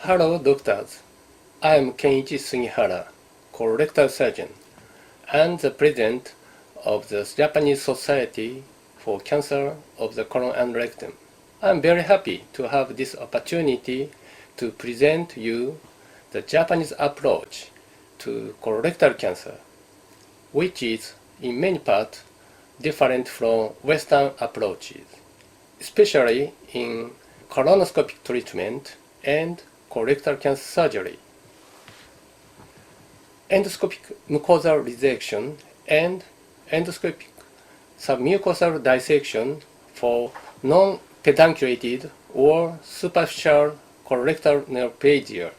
Hello, doctors. I am Kenichi Sugihara, colorectal surgeon, and the president of the Japanese Society for Cancer of the Colon and Rectum. I am very happy to have this opportunity to present you the Japanese approach to colorectal cancer, which is in many parts different from Western approaches, especially in colonoscopic treatment and colorectal cancer surgery. Endoscopic mucosal resection and endoscopic submucosal dissection for non-pedunculated or superficial colorectal neoplasia,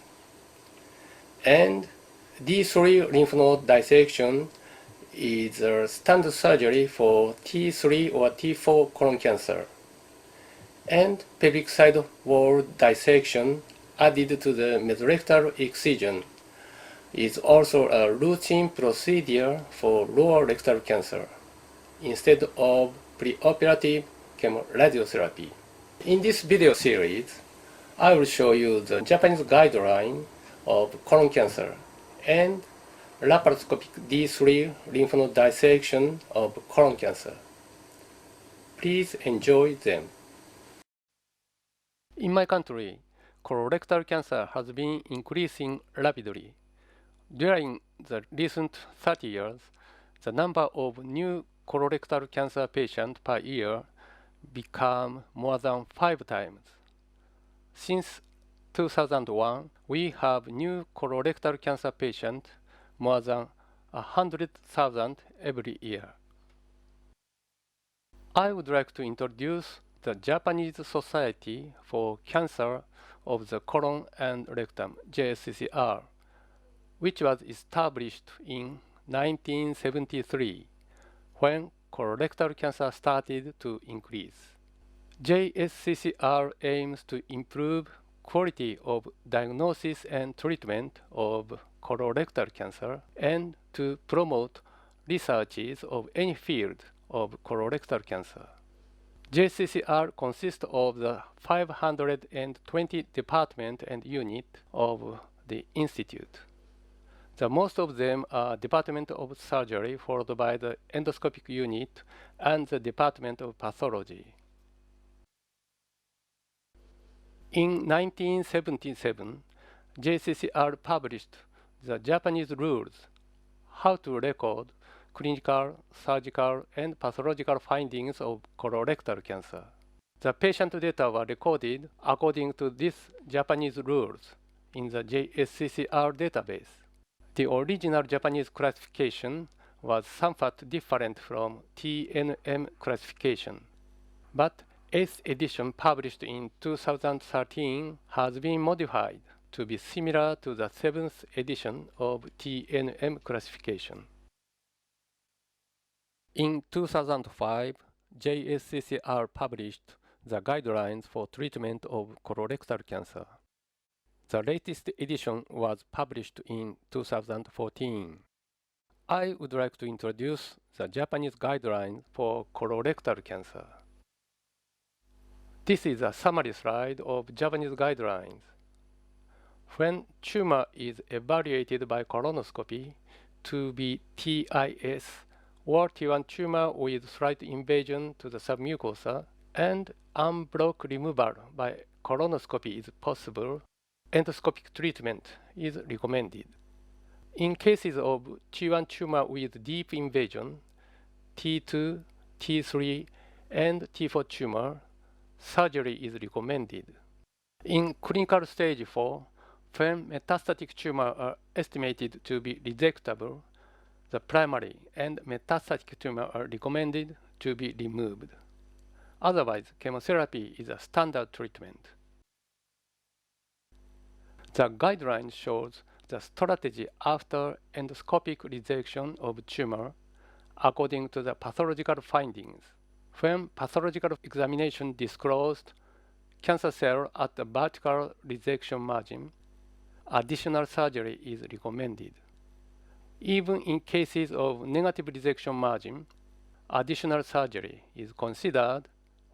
and D3 lymph node dissection is a standard surgery for T3 or T4 colon cancer, and pelvic side wall dissection added to the mesorectal excision is also a routine procedure for lower rectal cancer instead of preoperative chemoradiotherapy. In this video series, I will show you the Japanese guideline of colon cancer and laparoscopic D3 lymph node dissection of colon cancer. Please enjoy them. In my country, colorectal cancer has been increasing rapidly. During the recent 30 years, the number of new colorectal cancer patients per year became more than 5 times. Since 2001, we have new colorectal cancer patients more than 100,000 every year. I would like to introduce the Japanese Society for Cancer of the Colon and Rectum, JSCCR, which was established in 1973 when colorectal cancer started to increase. JSCCR aims to improve quality of diagnosis and treatment of colorectal cancer and to promote researches of any field of colorectal cancer. JCCR consists of the 520 departments and units of the institute. The most of them are Department of Surgery, followed by the endoscopic unit and the Department of Pathology. In 1977, JCCR published the Japanese rules how to record clinical, surgical, and pathological findings of colorectal cancer. The patient data were recorded according to these Japanese rules in the JSCCR database. The original Japanese classification was somewhat different from TNM classification, but 8th edition published in 2013 has been modified to be similar to the 7th edition of TNM classification. In 2005, JSCCR published the guidelines for treatment of colorectal cancer. The latest edition was published in 2014. I would like to introduce the Japanese guidelines for colorectal cancer. This is a summary slide of Japanese guidelines. When tumor is evaluated by colonoscopy to be TIS, or T1 tumor with slight invasion to the submucosa, and unblock removal by colonoscopy is possible, endoscopic treatment is recommended. In cases of T1 tumor with deep invasion, T2, T3, and T4 tumor, surgery is recommended. In clinical stage 4, when metastatic tumors are estimated to be resectable, the primary and metastatic tumor are recommended to be removed. Otherwise, chemotherapy is a standard treatment. The guideline shows the strategy after endoscopic resection of tumor according to the pathological findings. When pathological examination disclosed cancer cell at the vertical resection margin, additional surgery is recommended. Even in cases of negative resection margin, additional surgery is considered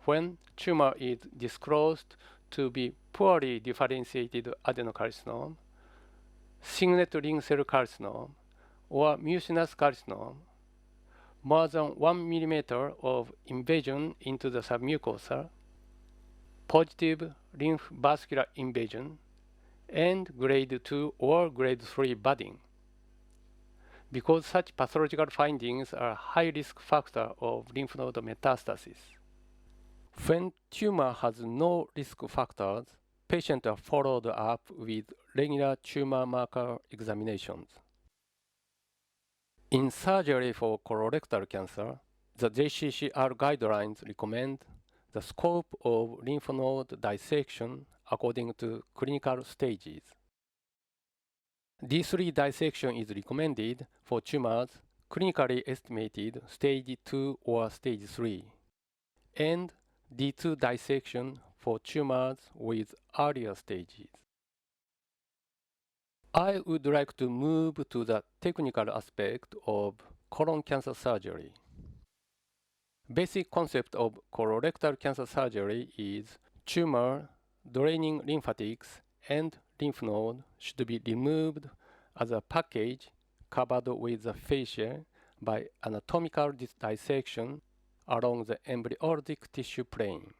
when tumor is disclosed to be poorly differentiated adenocarcinoma, signet ring cell carcinoma, or mucinous carcinoma, more than 1 millimeter of invasion into the submucosa, positive lymph vascular invasion, and grade 2 or grade 3 budding. Because such pathological findings are a high risk factor of lymph node metastasis. When tumor has no risk factors, patients are followed up with regular tumor marker examinations. In surgery for colorectal cancer, the JCCR guidelines recommend the scope of lymph node dissection according to clinical stages. D3 dissection is recommended for tumors clinically estimated stage 2 or stage 3, and D2 dissection for tumors with earlier stages. I would like to move to the technical aspect of colon cancer surgery. Basic concept of colorectal cancer surgery is tumor, draining lymphatics, and lymph node should be removed as a package covered with the fascia by anatomical dissection along the embryonic tissue plane,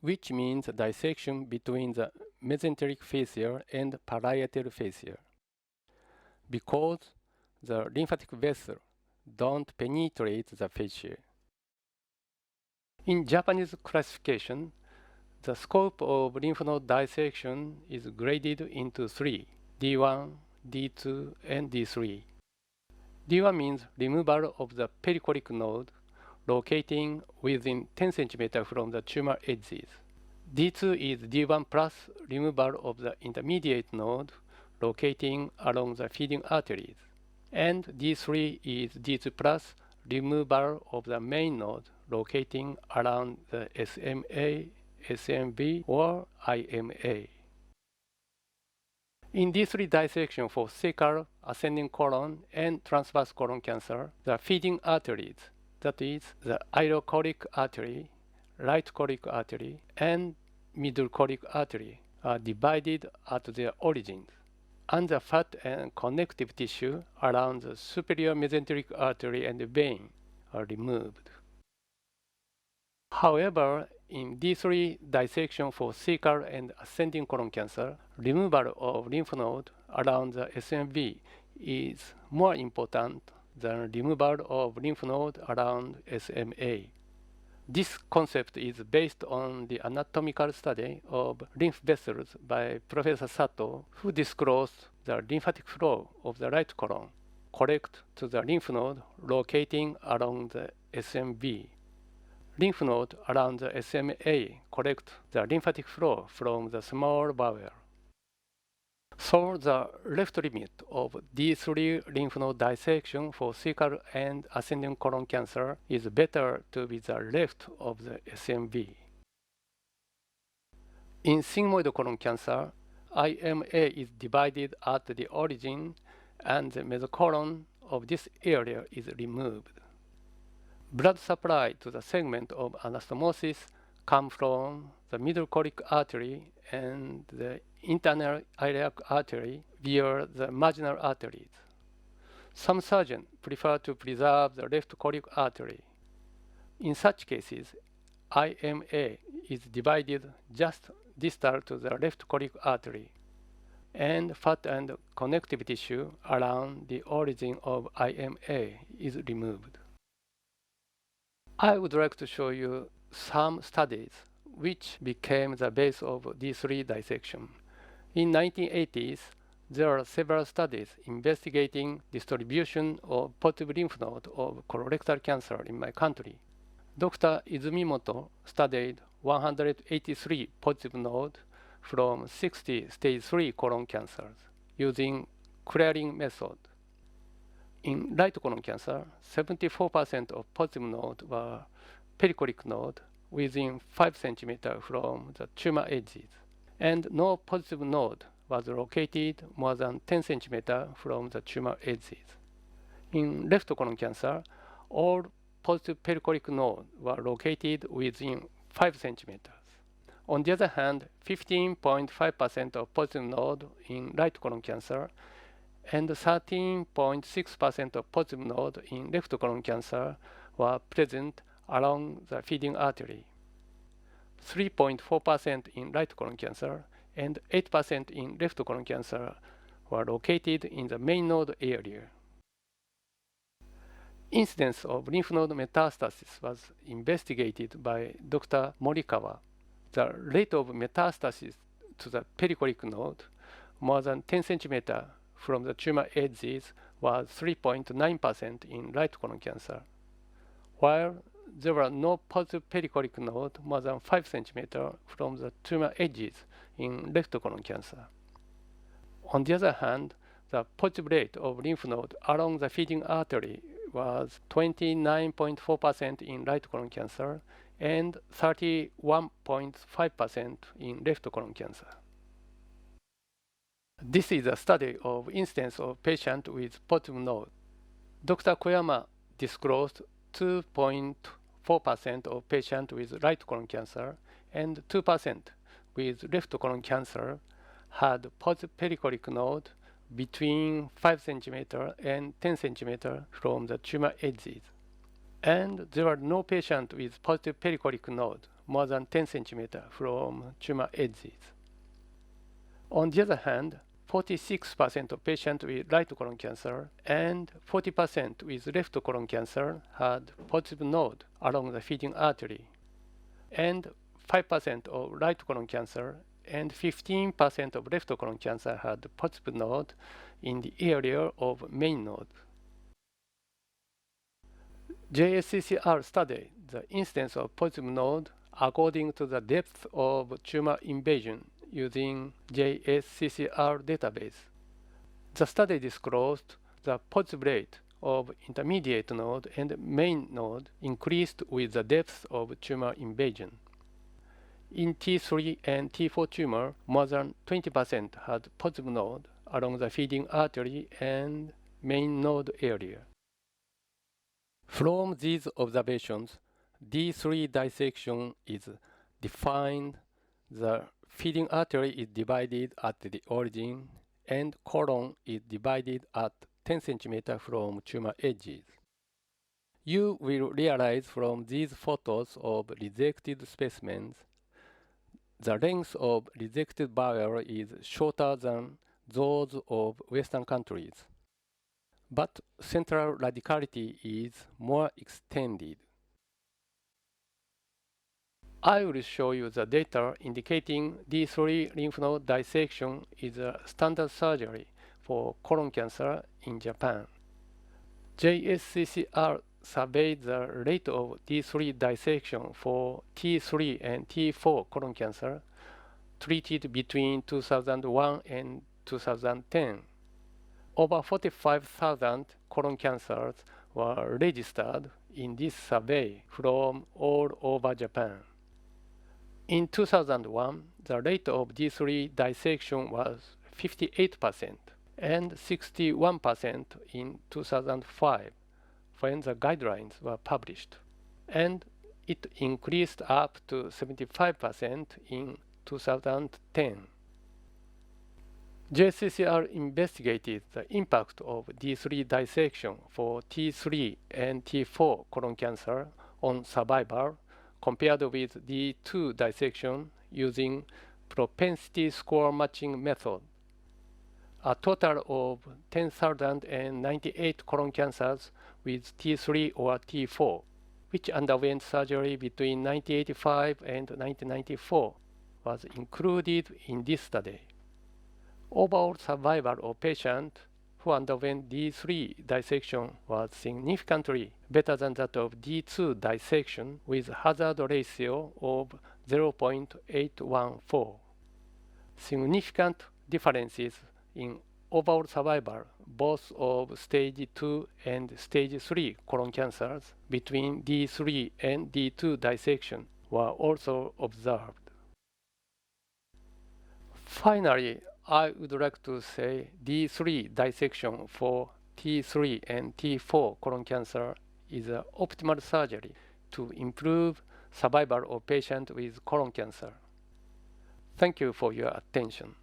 which means dissection between the mesenteric fascia and parietal fascia, because the lymphatic vessels don't penetrate the fascia. In Japanese classification, the scope of lymph node dissection is graded into 3, D1, D2, and D3. D1 means removal of the perichoric node locating within 10 cm from the tumor edges. D2 is D1 plus removal of the intermediate node locating along the feeding arteries. And D3 is D2 plus removal of the main node locating around the SMA, SMV, or IMA. In D3 dissection for cecal, ascending colon, and transverse colon cancer, the feeding arteries, that is, the ileochoric artery, right choric artery, and middle choric artery, are divided at their origins, and the fat and connective tissue around the superior mesenteric artery and vein are removed. However, in D3 dissection for cecal and ascending colon cancer, removal of lymph node around the SMV is more important than removal of lymph node around SMA. This concept is based on the anatomical study of lymph vessels by Professor Sato, who disclosed the lymphatic flow of the right colon correct to the lymph node locating along the SMV. Lymph node around the SMA correct the lymphatic flow from the small bowel. So the left limit of D3 lymph node dissection for cecal and ascending colon cancer is better to be the left of the SMV. In sigmoid colon cancer, IMA is divided at the origin and the mesocolon of this area is removed. Blood supply to the segment of anastomosis comes from the middle choric artery and the internal iliac artery via the marginal arteries. Some surgeons prefer to preserve the left choric artery. In such cases, IMA is divided just distal to the left choric artery, and fat and connective tissue around the origin of IMA is removed. I would like to show you some studies which became the base of D3 dissection. In 1980s, there are several studies investigating distribution of positive lymph node of colorectal cancer in my country. Dr. Izumimoto studied 183 positive nodes from 60 stage 3 colon cancers using clearing method. In right colon cancer, 74% of positive nodes were perichoric node within 5 cm from the tumor edges, and no positive node was located more than 10 cm from the tumor edges. In left colon cancer, all positive perichoric nodes were located within 5 cm, On the other hand, 15.5% of positive node in right colon cancer and 13.6% of positive node in left colon cancer were present along the feeding artery. 3.4% in right colon cancer and 8% in left colon cancer were located in the main node area. Incidence of lymph node metastasis was investigated by Dr. Morikawa. The rate of metastasis to the perichoric node, more than 10 cm from the tumor edges, was 3.9% in right colon cancer, while there were no positive perichoric node more than 5 cm from the tumor edges in left colon cancer. On the other hand, the positive rate of lymph node along the feeding artery was 29.4% in right colon cancer and 31.5% in left colon cancer. This is a study of incidence of patients with positive node. Dr. Koyama disclosed 2.4% of patients with right colon cancer and 2% with left colon cancer had positive perichoric node between 5 cm and 10 cm from the tumor edges. And there were no patients with positive perichoric node more than 10 cm from tumor edges. On the other hand, 46% of patients with right colon cancer and 40% with left colon cancer had positive node along the feeding artery, and 5% of right colon cancer and 15% of left colon cancer had positive node in the area of main node. JSCCR studied the incidence of positive node according to the depth of tumor invasion using JSCCR database. The study disclosed the positive rate of intermediate node and main node increased with the depth of tumor invasion. In T3 and T4 tumor, more than 20% had positive node along the feeding artery and main node area. From these observations, D3 dissection is defined. The feeding artery is divided at the origin, and colon is divided at 10 cm from tumor edges. You will realize from these photos of rejected specimens the length of rejected bowel is shorter than those of Western countries, but central radicality is more extended. I will show you the data indicating D3 lymph node dissection is a standard surgery for colon cancer in Japan. JSCCR surveyed the rate of D3 dissection for T3 and T4 colon cancer treated between 2001 and 2010. Over 45,000 colon cancers were registered in this survey from all over Japan. In 2001, the rate of D3 dissection was 58% and 61% in 2005 when the guidelines were published, and it increased up to 75% in 2010. JSCCR investigated the impact of D3 dissection for T3 and T4 colon cancer on survival compared with D2 dissection using propensity score matching method. A total of 10,098 colon cancers with T3 or T4, which underwent surgery between 1985 and 1994, was included in this study. Overall survival of patients who underwent D3 dissection was significantly better than that of D2 dissection with hazard ratio of 0.814. Significant differences in overall survival, both of stage 2 and stage 3 colon cancers between D3 and D2 dissection were also observed. Finally, I would like to say D3 dissection for T3 and T4 colon cancer is an optimal surgery to improve survival of patients with colon cancer. Thank you for your attention.